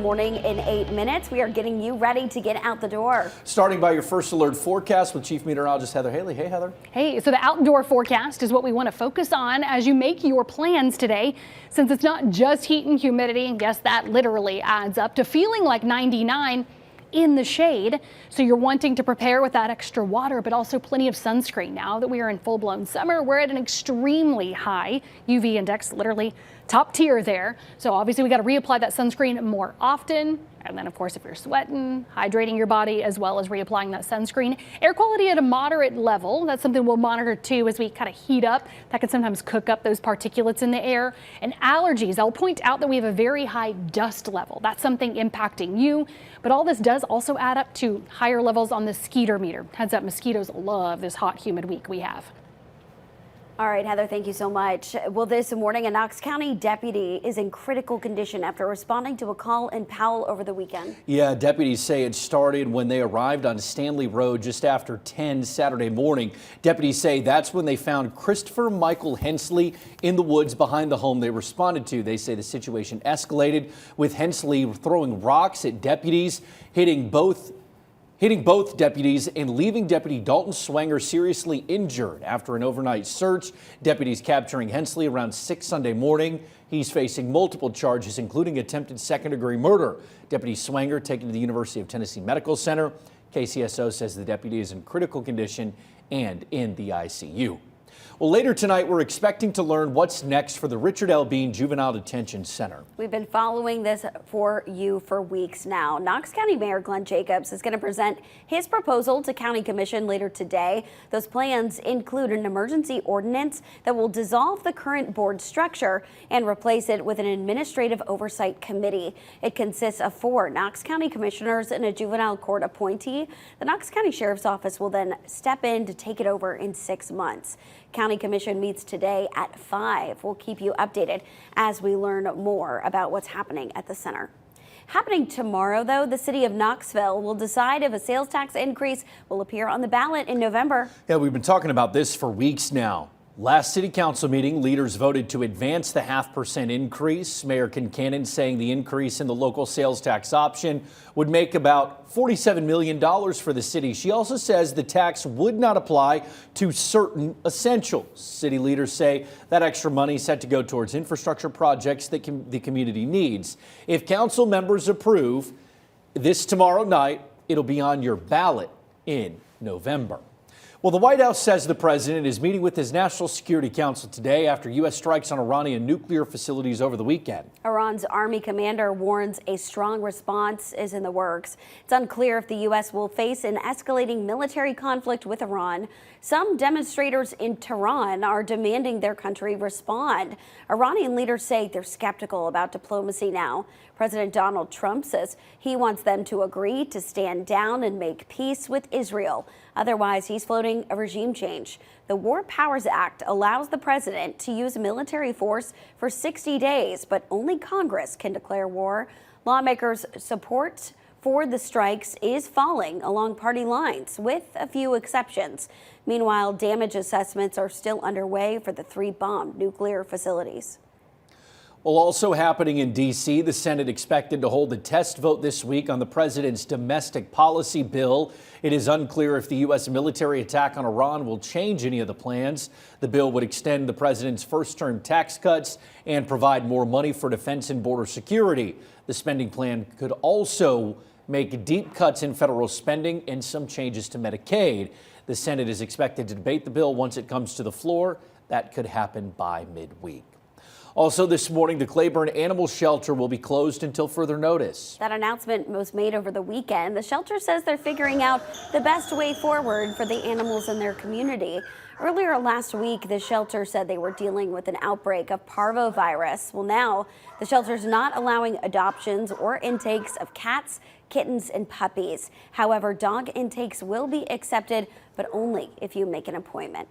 Morning in 8 minutes. We are getting you ready to get out the door. Starting by your first alert forecast with Chief Meteorologist Heather Haley. Hey, Heather. Hey, so the outdoor forecast is what we want to focus on as you make your plans today, since it's not just heat and humidity. And yes, that literally adds up to feeling like 99 in the shade. So you're wanting to prepare with that extra water, but also plenty of sunscreen. Now that we are in full-blown summer, we're at an extremely high UV index, literally top tier there. So obviously we got to reapply that sunscreen more often. And then of course, if you're sweating, hydrating your body as well as reapplying that sunscreen. Air quality at a moderate level. That's something we'll monitor too as we kind of heat up. That can sometimes cook up those particulates in the air. And allergies, I'll point out that we have a very high dust level. That's something impacting you. But all this does also add up to higher levels on the mosquito meter. Heads up, mosquitoes love this hot, humid week we have. All right, Heather, thank you so much. Well, this morning, a Knox County deputy is in critical condition after responding to a call in Powell over the weekend. Yeah, deputies say it started when they arrived on Stanley Road just after 10 Saturday morning. Deputies say that's when they found Christopher Michael Hensley in the woods behind the home they responded to. They say the situation escalated with Hensley throwing rocks at deputies, hitting both deputies and leaving Deputy Dalton Swanger seriously injured after an overnight search. Deputies capturing Hensley around 6 Sunday morning. He's facing multiple charges, including attempted second-degree murder. Deputy Swanger taken to the University of Tennessee Medical Center. KCSO says the deputy is in critical condition and in the ICU. Well, later tonight, we're expecting to learn what's next for the Richard L. Bean Juvenile Detention Center. We've been following this for you for weeks now. Knox County Mayor Glenn Jacobs is going to present his proposal to County Commission later today. Those plans include an emergency ordinance that will dissolve the current board structure and replace it with an administrative oversight committee. It consists of 4 Knox County commissioners and a juvenile court appointee. The Knox County Sheriff's Office will then step in to take it over in 6 months. County Commission meets today at 5. We'll keep you updated as we learn more about what's happening at the center. Happening tomorrow, though, the city of Knoxville will decide if a sales tax increase will appear on the ballot in November. Yeah, we've been talking about this for weeks now. Last city council meeting, leaders voted to advance the 0.5% increase. Mayor Kincannon saying the increase in the local sales tax option would make about $47 million for the city. She also says the tax would not apply to certain essentials. City leaders say that extra money is set to go towards infrastructure projects that the community needs. If council members approve this tomorrow night, it'll be on your ballot in November. Well, the White House says the president is meeting with his National Security Council today after U.S. strikes on Iranian nuclear facilities over the weekend. Iran's army commander warns a strong response is in the works. It's unclear if the U.S. will face an escalating military conflict with Iran. Some demonstrators in Tehran are demanding their country respond. Iranian leaders say they're skeptical about diplomacy now. President Donald Trump says he wants them to agree to stand down and make peace with Israel. Otherwise, he's floating a regime change. The War Powers Act allows the president to use military force for 60 days, but only Congress can declare war. Lawmakers' support for the strikes is falling along party lines, with a few exceptions. Meanwhile, damage assessments are still underway for the 3 bombed nuclear facilities. Well, also happening in D.C., the Senate expected to hold a test vote this week on the president's domestic policy bill. It is unclear if the U.S. military attack on Iran will change any of the plans. The bill would extend the president's first-term tax cuts and provide more money for defense and border security. The spending plan could also make deep cuts in federal spending and some changes to Medicaid. The Senate is expected to debate the bill once it comes to the floor. That could happen by midweek. Also this morning, the Claiborne Animal Shelter will be closed until further notice. That announcement was made over the weekend. The shelter says they're figuring out the best way forward for the animals in their community. Earlier last week, the shelter said they were dealing with an outbreak of parvovirus. Well, now the shelter's not allowing adoptions or intakes of cats, kittens, and puppies. However, dog intakes will be accepted, but only if you make an appointment.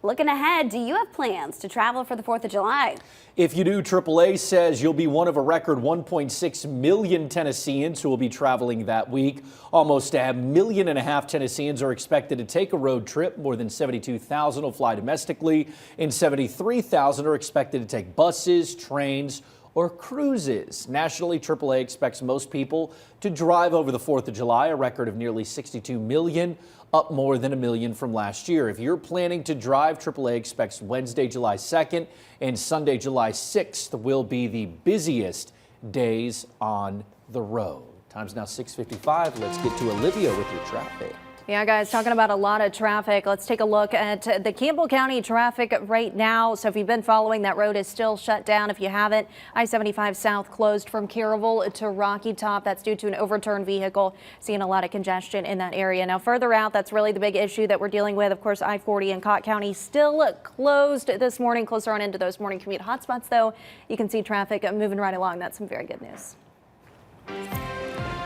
Looking ahead, do you have plans to travel for the 4th of July? If you do, AAA says you'll be one of a record 1.6 million Tennesseans who will be traveling that week. Almost 1.5 million Tennesseans are expected to take a road trip. More than 72,000 will fly domestically, and 73,000 are expected to take buses, trains, or cruises. Nationally, AAA expects most people to drive over the 4th of July, a record of nearly 62 million, up more than a million from last year. If you're planning to drive, AAA expects Wednesday, July 2nd and Sunday, July 6th will be the busiest days on the road. Time's now 6:55. Let's get to Olivia with your traffic. Yeah, guys, talking about a lot of traffic. Let's take a look at the Campbell County traffic right now. So if you've been following, that road is still shut down. If you haven't, I-75 South closed from Caryville to Rocky Top. That's due to an overturned vehicle. Seeing a lot of congestion in that area. Now further out, that's really the big issue that we're dealing with. Of course, I-40 in Cott County still closed this morning. Closer on into those morning commute hotspots, though, you can see traffic moving right along. That's some very good news.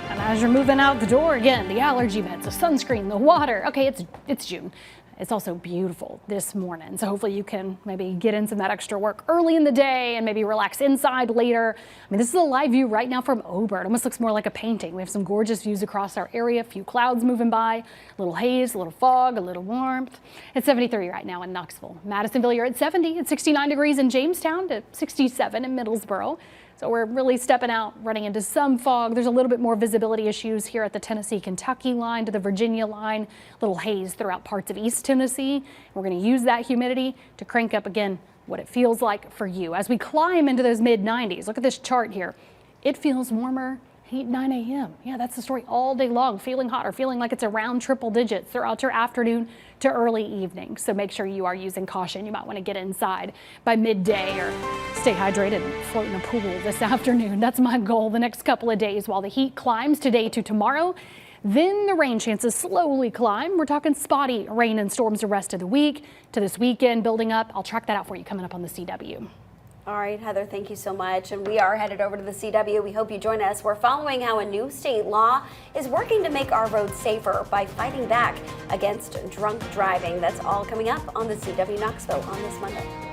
And as you're moving out the door, again, the allergy meds, the sunscreen, the water. Okay, it's June. It's also beautiful this morning. So hopefully you can maybe get in some of that extra work early in the day and maybe relax inside later. I mean, this is a live view right now from Ober. It almost looks more like a painting. We have some gorgeous views across our area, a few clouds moving by, a little haze, a little fog, a little warmth. It's 73 right now in Knoxville. Madisonville, you're at 70. It's 69 degrees in Jamestown to 67 in Middlesboro. So we're really stepping out, running into some fog. There's a little bit more visibility issues here at the Tennessee-Kentucky line to the Virginia line. Little haze throughout parts of East Tennessee. We're going to use that humidity to crank up again what it feels like for you. As we climb into those mid-90s, look at this chart here. It feels warmer. 8, 9 a.m. Yeah, that's the story all day long. Feeling hot or feeling like it's around triple digits throughout your afternoon to early evening. So make sure you are using caution. You might want to get inside by midday or stay hydrated and float in a pool this afternoon. That's my goal the next couple of days while the heat climbs today to tomorrow. Then the rain chances slowly climb. We're talking spotty rain and storms the rest of the week to this weekend building up. I'll track that out for you coming up on the CW. All right, Heather, thank you so much. And we are headed over to the CW. We hope you join us. We're following how a new state law is working to make our roads safer by fighting back against drunk driving. That's all coming up on the CW Knoxville on this Monday.